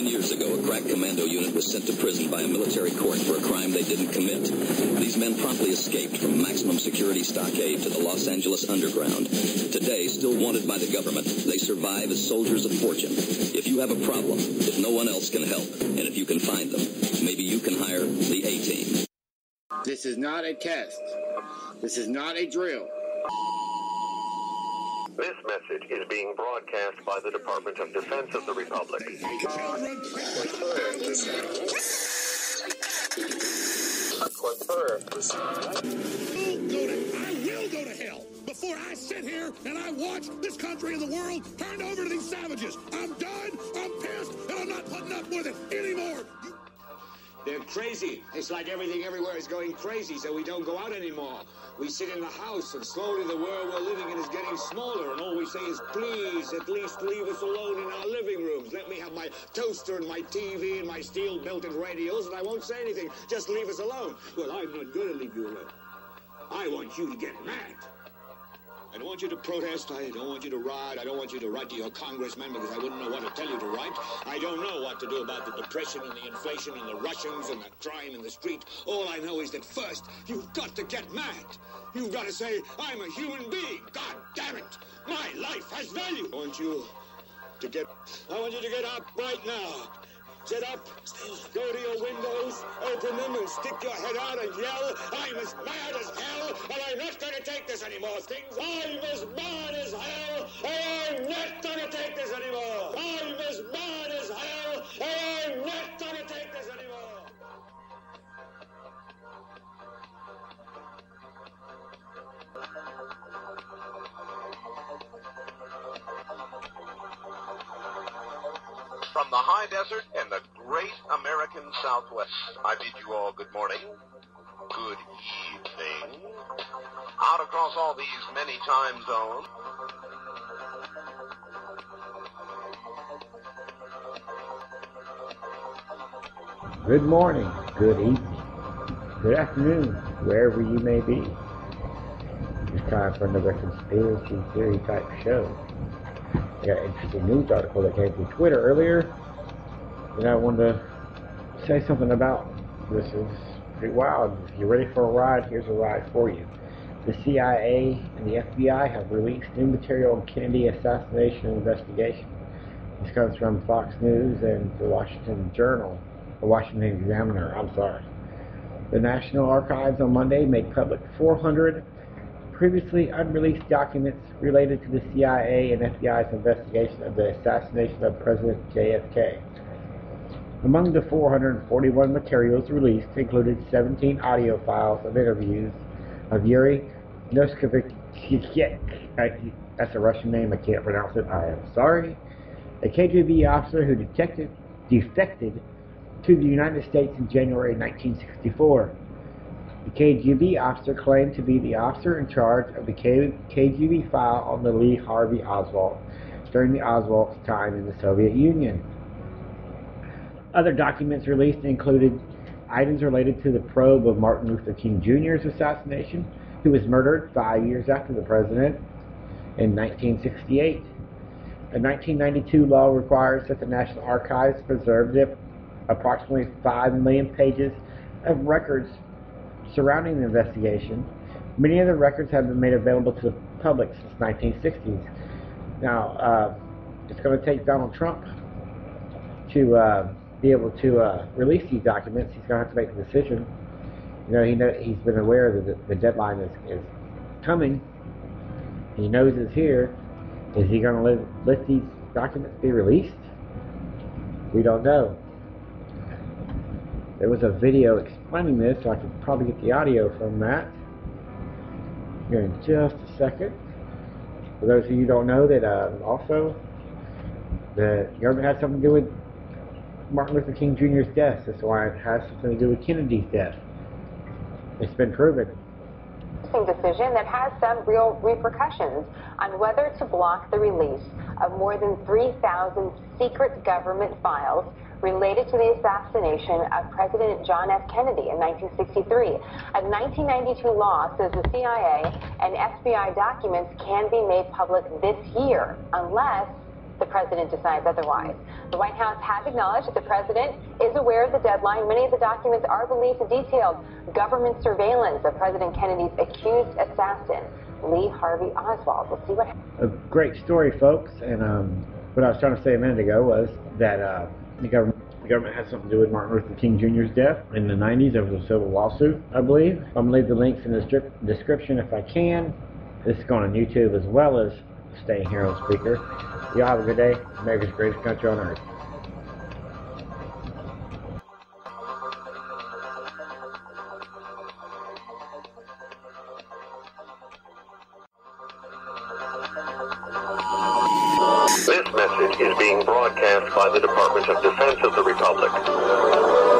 10 years ago, a crack commando unit was sent to prison by a military court for a crime they didn't commit. These men promptly escaped from maximum security stockade to the Los Angeles underground. Today, still wanted by the government, they survive as soldiers of fortune. If you have a problem, if no one else can help, and if you can find them, maybe you can hire the A-Team. This is not a test. This is not a drill. This message is being broadcast by the Department of Defense of the Republic. I will go to hell before I sit here and I watch this country and the world turned over to these savages. I'm done, I'm pissed, and I'm not putting up with it anymore. They're crazy. It's like everything everywhere is going crazy, so we don't go out anymore. We sit in the house, and slowly the world we're living in is getting smaller, and all we say is, please, at least leave us alone in our living rooms. Let me have my toaster and my TV and my steel-belted radios, and I won't say anything. Just leave us alone. Well, I'm not going to leave you alone. I want you to get mad. I don't want you to protest. I don't want you to riot. I don't want you to write to your congressman because I wouldn't know what to tell you to write. I don't know what to do about the depression and the inflation and the Russians and the crime in the street. All I know is that first, you've got to get mad. You've got to say, I'm a human being. God damn it. My life has value. I want you to get up right now. Sit up, go to your windows, open them, and stick your head out and yell, I'm as mad as hell, and I'm not going to take this anymore. I'm as mad as hell, and I'm not going to take this anymore. I'm as mad as hell, and I'm not going to take this anymore. From the high desert and the great American Southwest, I bid you all good morning, good evening, out across all these many time zones. Good morning, good evening, good afternoon, wherever you may be. It's time for another conspiracy theory type show. I got an interesting news article that came through Twitter earlier, and I wanted to say something about. This is pretty wild. If you're ready for a ride, here's a ride for you. The CIA and the FBI have released new material on Kennedy assassination investigation. This comes from Fox News and the Washington Examiner. The National Archives on Monday made public 400 previously unreleased documents related to the CIA and FBI's investigation of the assassination of President JFK. Among the 441 materials released included 17 audio files of interviews of Yuri Nosenko, that's a Russian name, I can't pronounce it, I am sorry, a KGB officer who defected to the United States in January 1964. The KGB officer claimed to be the officer in charge of the KGB file on the Lee Harvey Oswald during the Oswald's time in the Soviet Union. Other documents released included items related to the probe of Martin Luther King Jr.'s assassination, who was murdered 5 years after the president in 1968. A 1992 law requires that the National Archives preserve approximately 5 million pages of records surrounding the investigation. Many of the records have been made available to the public since 1960s. Now, it's going to take Donald Trump to be able to release these documents. He's going to have to make a decision. He's been aware that the deadline is coming. He knows it's here. Is he going to let these documents be released? We don't know. There was a video explaining this, so I could probably get the audio from that here in just a second. For those of you who don't know, that also the government had something to do with Martin Luther King Jr.'s death. That's why it has something to do with Kennedy's death. It's been proven. Decision that has some real repercussions on whether to block the release of more than 3,000 secret government files related to the assassination of President John F. Kennedy in 1963. A 1992 law says the CIA and FBI documents can be made public this year unless the president decides otherwise. The White House has acknowledged that the president is aware of the deadline. Many of the documents are believed to detail government surveillance of President Kennedy's accused assassin, Lee Harvey Oswald. We'll see what happens. A great story, folks. And what I was trying to say a minute ago was that the government has something to do with Martin Luther King Jr.'s death in the 90s. There was a civil lawsuit, I believe. I'm going to leave the links in the description if I can. This is going on YouTube as well as staying here on speaker. Y'all have a good day. America's greatest country on earth. This message is being broadcast by the Department of Defense of the Republic.